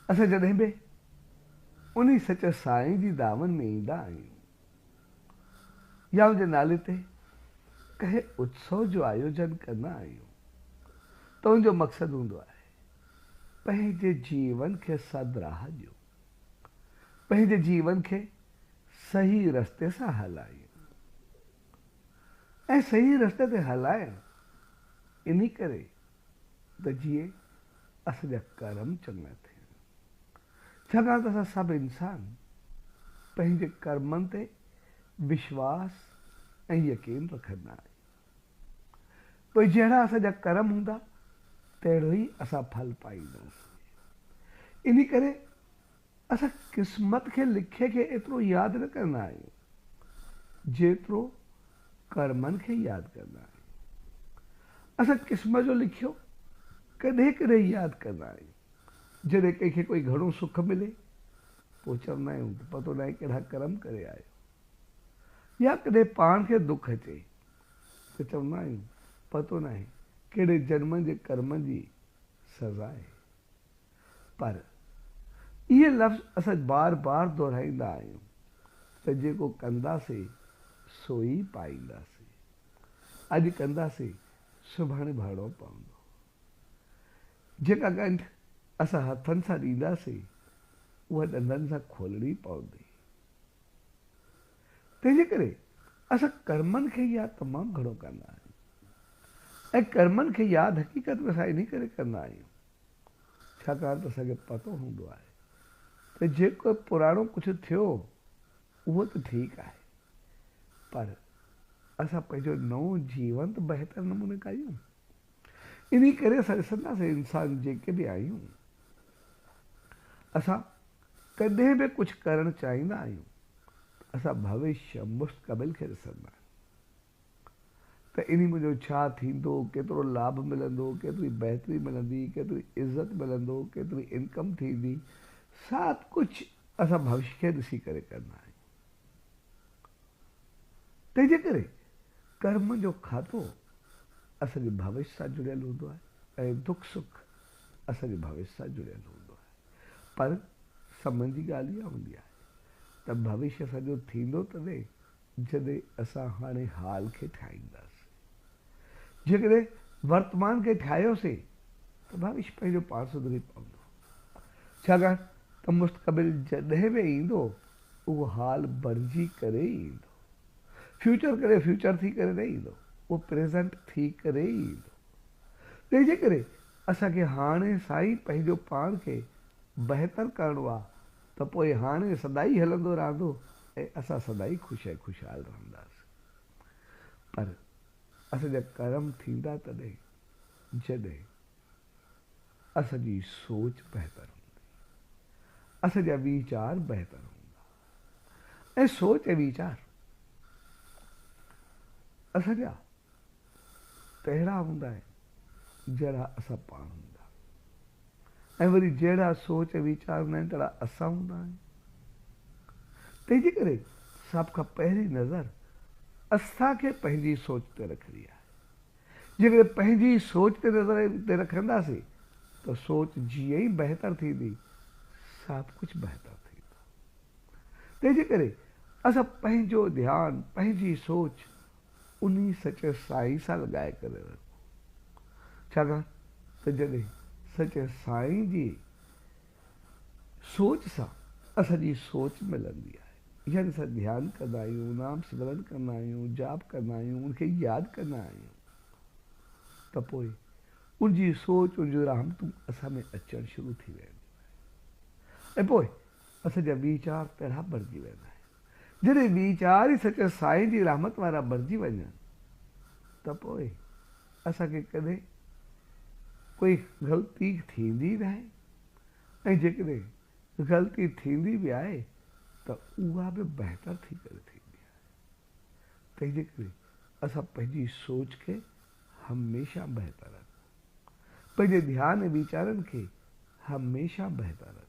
असां जॾहिं बि उन सच साईं जी दावनि में ईंदा आहियूं या उनजे नाले ते कंहिं उत्सव जो आयोजन कंदा आहियूं त उनजो मक़सदु हूंदो आहे पंहिंजे जीवन खे सदराह ॾियो, पंहिंजे जीवन खे सही रस्ते सां हलायूं ऐं सही रस्ते ते हलाइण इन करे त जीअं असांजा कर्म चङा थियनि, छाकाणि त असां सभु इंसान पंहिंजे कर्मनि ते विश्वास ऐं यकीन रखंदा आहियूं। पोइ जहिड़ा असांजा कर्म हूंदा तहिड़ो ई असां फल पाईंदासीं। इन करे असां क़िस्मत खे लिखे खे एतिरो यादि न कंदा आहियूं जेतिरो कर्मनि खे यादि कंदा आहियूं। असां क़िस्मत जो लिखियो कॾहिं कॾहिं यादि कंदा आहियूं, जॾहिं कंहिंखे कोई घणो सुख मिले पोइ चवंदा आहियूं त पतो न आहे कहिड़ा कर्म करे आयो, या कॾहिं पाण खे दुख अचे त चवंदा आहियूं पतो न आहे कहिड़े जन्मनि जे कर्मनि जी सज़ा आहे। पर इहे लफ़्ज़ असां बार बार दोहराईंदा आहियूं त जेको कंदासीं सो ई पाईंदासीं। अॼु कंदासीं सुभाणे भरिणो पवंदो। जेका ॻंढि असां हथनि सां ॾींदासीं उहा ॾंदनि सां खोलणी पवंदी। तंहिंजे करे असां कर्मनि खे यादि तमामु घणो कंदा आहियूं ऐं कर्मनि खे यादि हक़ीक़त में असां इन करे कंदा आहियूं छाकाणि त असांखे पतो हूंदो आहे त जेको पुराणो कुझु थियो उहो त ठीकु आहे, पर असां पंहिंजो नओं जीवन त बहितर नमूने कयूं। इन करे असां ॾिसंदासीं इंसान जेके बि आहियूं असां कॾहिं बि कुझु करणु चाहींदा आहियूं असां भविष्य मुस्तक़बिल खे ॾिसंदा आहियूं त इन मुंहिंजो छा थींदो, केतिरो लाभ मिलंदो, केतिरी बहितरी मिलंदी, केतिरी इज़त मिलंदो, केतिरी इनकम थींदी, सभु कुझु असां भविष्य खे ॾिसी करे कंदा आहियूं। तंहिंजे करे कर्म जो खातो असांजे भविष्य सां जुड़ियल हूंदो आहे ऐं दुख सुख असांजे भविष्य सां जुड़ियल हूंदो आहे। पर सम्झ जी ॻाल्हि इहा हूंदी आहे त भविष्य असांजो थींदो तॾहिं जॾहिं असां हाणे हाल खे ठाहींदासीं। जेकॾहिं वर्तमान खे ठाहियोसीं त भविष्य पंहिंजो पाण सुधरी पवंदो, छाकाणि त मुस्तक़बिल जॾहिं बि ईंदो उहो हाल बणिजी करे ई ईंदो। फ्यूचर करे फ्यूचर थी करे न ईंदो, उहो प्रेज़ेंट थी करे ई ईंदो। तंहिंजे करे असांखे हाणे सां ई पंहिंजो पाण खे बहितर करिणो आहे त पोइ हाणे सदाई हलंदो रहंदो ऐं असां सदाई ख़ुशि ऐं ख़ुशहाल रहंदासीं। पर असांजा कर्म थींदा तॾहिं जॾहिं असांजी सोच बहितर हूंदी, असांजा वीचार बहितर हूंदा ऐं सोच ऐं वीचार असांजा तहिड़ा हूंदा आहिनि जहिड़ा असां पाण हूंदा ऐं वरी जहिड़ा सोच ऐं वीचार हूंदा आहिनि तहिड़ा असां हूंदा आहियूं। तंहिंजे करे सभ खां पहिरीं नज़र असांखे पंहिंजी सोच ते रखणी आहे। जेकॾहिं पंहिंजी सोच ते नज़र ते रखंदासीं त सोच जीअं ई बहितर थींदी सभु कुझु बहितर थींदो। तंहिंजे करे असां पंहिंजो ध्यानु पंहिंजी सोच उन सचे साईं सां लॻाए करे रखूं, छाकाणि त जॾहिं सचे साईं जी सोच सां असांजी सोच मिलंदी आहे, यानी असां ध्यानु कंदा आहियूं, नाम सिमरन कंदा आहियूं, जाप कंदा आहियूं, उनखे यादि कंदा आहियूं त पोइ उनजी सोच उनजूं रहमतूं असां में अचणु शुरू थी वेंदियूं ऐं पोइ असांजा वीचार तहिड़ा बणिजी वेंदा आहिनि। जॾहिं वीचार ई सचे साईं जी रहमत वारा बणिजी वञनि त पोइ असांखे कॾहिं कोई ग़लती थींदी न आहे ऐं जेकॾहिं ग़लती थींदी बि आहे त उहा बि बहितर थी करे थींदी आहे। तंहिंजे करे असां पंहिंजी सोच खे हमेशह बहितर रखूं, पंहिंजे ध्यानु ऐं वीचारनि खे हमेशह बहितर रखूं।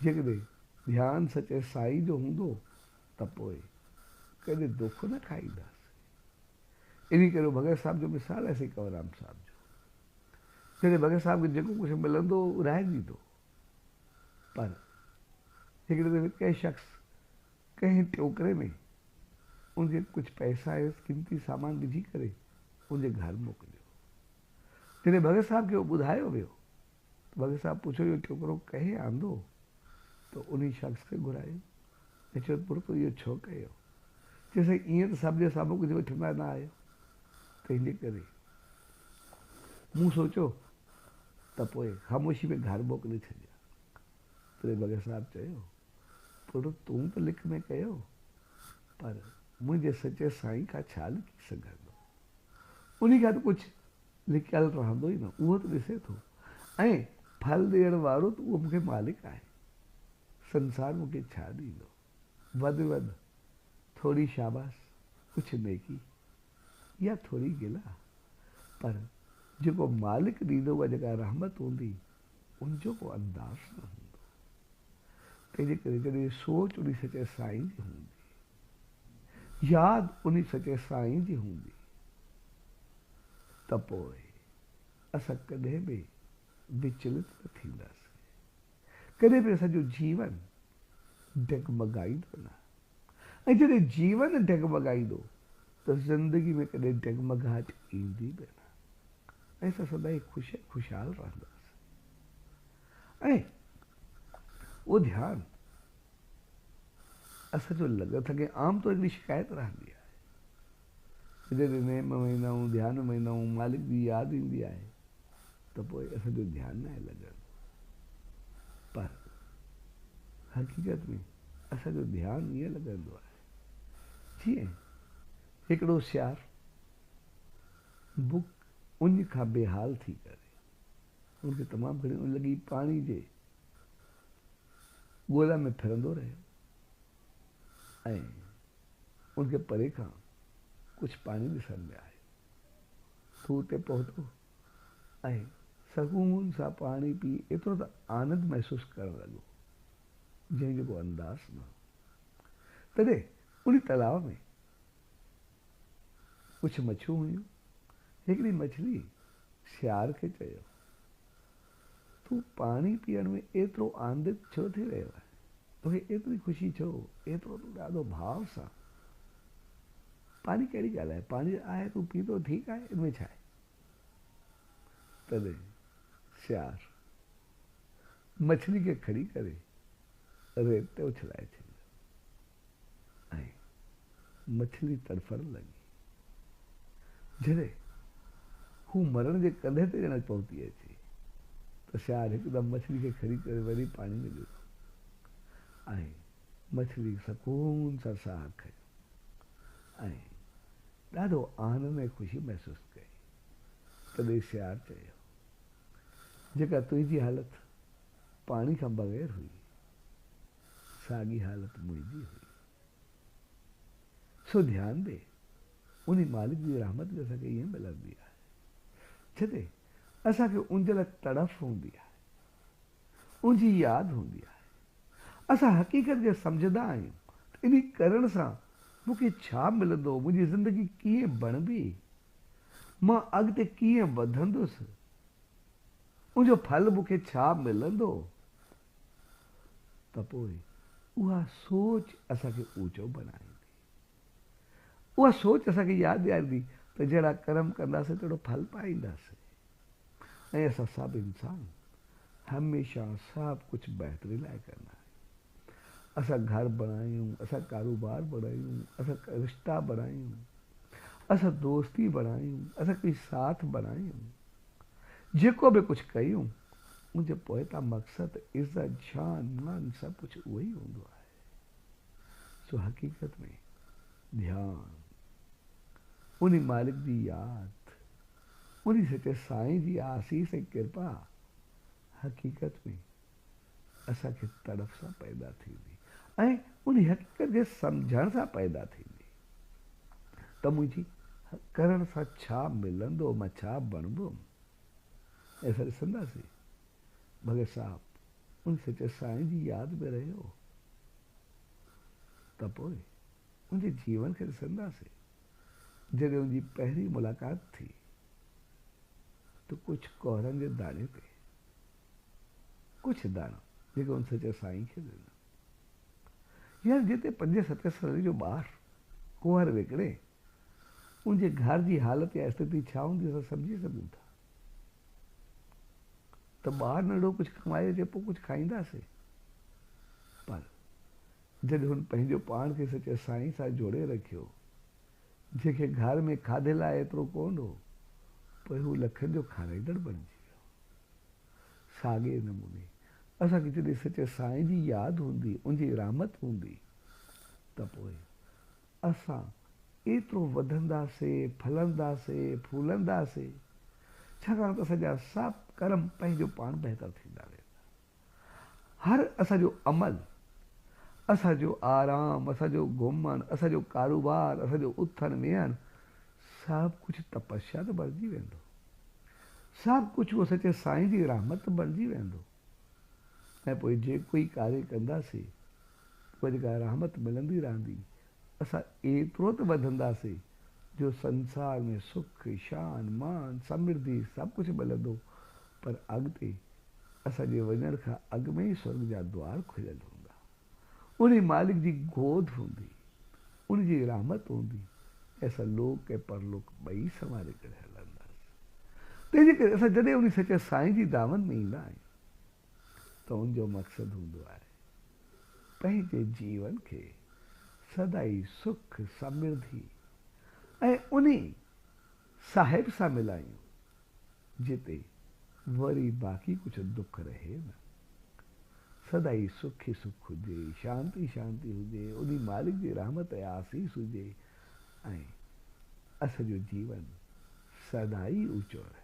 जेकॾहिं ध्यानु सचे साईं जो हूंदो त पोइ कॾहिं दुख न खाईंदासीं। इन करे भगत साहिब जो मिसाल आहे कंवरराम साहिब जो। जॾहिं भगत साहिब खे जेको कुझु मिलंदो रहिजी ॾींदो पर हिकिड़े दफ़े कंहिं शख़्स कंहिं टोकरे में उनखे कुझु पैसा ऐं क़ीमती सामान विझी करे उनजे घर मोकिलियो। जॾहिं भगत साहब खे उहो ॿुधायो वियो त भगत साहब पुछो इहो टोकरो कंहिं आंदो, त उन शख़्स खे घुरायो ऐं चयो पुर तूं इहो छो कयो? चयोसि ईअं त सभ जे साम्हूं कुझु वठंदा न आहियो, त इन करे मूं सोचियो त पोइ ख़ामोशी में घर मोकिले छॾिया। तॾहिं भगत साहब चयो पुर तूं त लिख में कयो, पर मुंहिंजे सचे साईं खां छा लिखी सघंदो? उन खां त कुझु लिखियलु रहंदो ई न, उहो त ॾिसे थो ऐं फल ॾियण वारो त उहो मूंखे मालिक आहे। संसार मूंखे छा ॾींदो? वधि वधि थोरी शाबाश, कुझु नेकी या थोरी गिला, पर जेको मालिक ॾींदो उहा जेका रहमत हूंदी उनजो को अंदाज़ न हूंदो। तंहिंजे करे जॾहिं सोच उन सचे साईं जी हूंदी, यादि उन सचे साईं जी हूंदी, त पोइ असां कॾहिं बि विचलित न थींदासीं, कॾहिं बि असांजो जीवन डगमगाईंदो न। ऐं जॾहिं जीवन डगमगाईंदो त ज़िंदगी में कॾहिं डगमगाहट ईंदी बि न, ऐं असां सदाईं ख़ुशहाल रहंदासीं। ऐं उहो ध्यानु असांजो लॻे थो आम तौर हिकिड़ी शिकायत रहंदी आहे, जॾहिं नेम में ईंदा आहियूं, ध्यान में ईंदा आहियूं, मालिक जी यादि ईंदी आहे, त पोइ असांजो ध्यानु न आहे लॻंदो। पर हक़ीक़त में असांजो ध्यानु ईअं लॻंदो आहे जीअं हिकिड़ो सियार बुक उन खां बेहाल थी करे उनखे तमामु घणी उन लॻी पाणी जे ॻोल्हा में फिरंदो रहियो ऐं उनखे परे खां कुझु पाणी ॾिसण में आयो। हू उते पहुतो ऐं सकून सां पाणी पी एतिरो त आनंद महसूसु करणु लॻो जंहिंजो को अंदाज़ न। तॾहिं उन तालाब में कुझु मछियूं हुयूं। हिकिड़ी मछली सियार खे चयो तूं पाणी पीअण में एतिरो आनंदित छो थी रहियो आहे, तोखे एतिरी ख़ुशी छो, एतिरो तूं ॾाढो भाव सां पाणी कहिड़ी ॻाल्हि आहे, पाणी आहे तूं पीतो ठीकु आहे, इनमें छा आहे? तॾहिं सियार मछली खे खणी करे रेत ते उछलाए छॾियो ऐं मछली तड़फण लॻी। जॾहिं हू मरण जे कंधे ते ॼण पहुती अचे त सियार हिकदमि मछली खे खणी करे वरी पाणी में विधो ऐं मछली सकून सां साह खयो ऐं ॾाढो आनंद ऐं ख़ुशी महसूसु कई। तॾहिं सियार चयो जेका तुंहिंजी हालति पाणी खां बग़ैर हुई, साॻी हालति मुंहिंजी हुई। सो ध्यानु ॾे, उन मालिक जी रहमत बि असांखे ईअं मिलंदी आहे जॾहिं असांखे उनजे लाइ तड़फ हूंदी आहे, उनजी यादि हूंदी आहे। असां हक़ीक़त खे सम्झंदा आहियूं त इन करण सां मूंखे छा मिलंदो, मुंहिंजी ज़िंदगी कीअं बणबी, मां अॻिते कीअं वधंदुसि, उनजो फल मूंखे छा मिलंदो, त पोइ उहा सोच असांखे ऊचो बनाईंदी। उहा सोच असांखे यादि ॾियारींदी त जहिड़ा कर्म कंदासीं तहिड़ो फल पाईंदासीं। ऐं असां सभु इंसान हमेशह सभु कुझु बहितरी लाइ कंदा आहियूं। असां घर बणायूं, असां कारोबार बणायूं, असां रिश्ता बणायूं, असां दोस्ती बणायूं, असां कोई साथ बणायूं, जेको बि कुझु कयूं उनजे पोइतां मक़सदु इज़त शान मान सभु कुझु उहो ई हूंदो आहे। सो हक़ीक़त में ध्यानु, उन मालिक जी यादि, उन सचे साईं जी आसीस ऐं किरपा हक़ीक़त में असांखे तड़फ सां पैदा थींदी ऐं उन हक़ीक़त खे सम्झण सां पैदा थींदी त मुंहिंजी करण सां छा मिलंदो, मां छा बणबुमि। ऐं असां ॾिसंदासीं भगत साहब उन सचे साईं जी यादि में रहियो त पोइ उनजे जीवन खे ॾिसंदासीं। जॾहिं उनजी पहिरीं मुलाक़ात थी त कुझु कोहरनि जे दाणे ते कुझु दाणो जेको उन सचे साईं खे ॾिनो। यार जिते 5-7 साल जो ॿार कुंवर विकिणे उनजे घर जी हालत या स्थिति छा हूंदी असां सम्झी सघूं था। त ॿार नंढो कुझु कमाए अचे पोइ कुझु खाईंदासीं, पर जॾहिं हुन पंहिंजो पाण खे सचे साईं सां जोड़े रखियो, जंहिंखे घर में खाधे लाइ एतिरो कोन हो, पोइ हू लखनि जो खाराईंदड़ बणिजी वियो। साॻिए नमूने असांखे जॾहिं सचे साईं जी यादि हूंदी, उनजी रहमत हूंदी, त पोइ असां एतिरो वधंदासीं, फलंदासीं, फूलंदासीं, छाकाणि त असांजा सभु कर्म पंहिंजो पाण बहितर थींदा वेंदा। हर असांजो अमल, असांजो आराम, असांजो घुमणु, असांजो कारोबार, असांजो उथणु वेहणु, सभु कुझु तपस्या त बणिजी वेंदो। सभु कुझु उहो सचे साईं जी रहमत बणिजी वेंदो। ऐं पोइ जेको ई कार्य कंदासीं, उहा जेका रहमत मिलंदी रहंदी, असां एतिरो त वधंदासीं जो संसार में सुख, शान, मान, समृद्धि सभु कुझु मिलंदो, पर अॻिते असांजे वञण खां अॻु में ई स्वर्ग जा द्वार खुलियल हूंदा। उन मालिक जी गोद हूंदी, उनजी रहमत हूंदी, ऐं लोक ऐं परलोक ॿई संभाले करे हलंदासीं। तंहिंजे करे असां जॾहिं उन सचे साईं जी दामन में ईंदा आहियूं, त उनजो मक़सदु हूंदो आहे पंहिंजे जीवन खे सदाई सुख, समृद्धि ऐं उन साहिब सां मिलायूं जिते वरी बाक़ी कुझु दुख रहे न। सदाई सुख ई सुख हुजे, शांति शांति हुजे, उन मालिक जी रहमत ऐं आसीस हुजे, ऐं असांजो जीवन सदाई ऊचो रहे।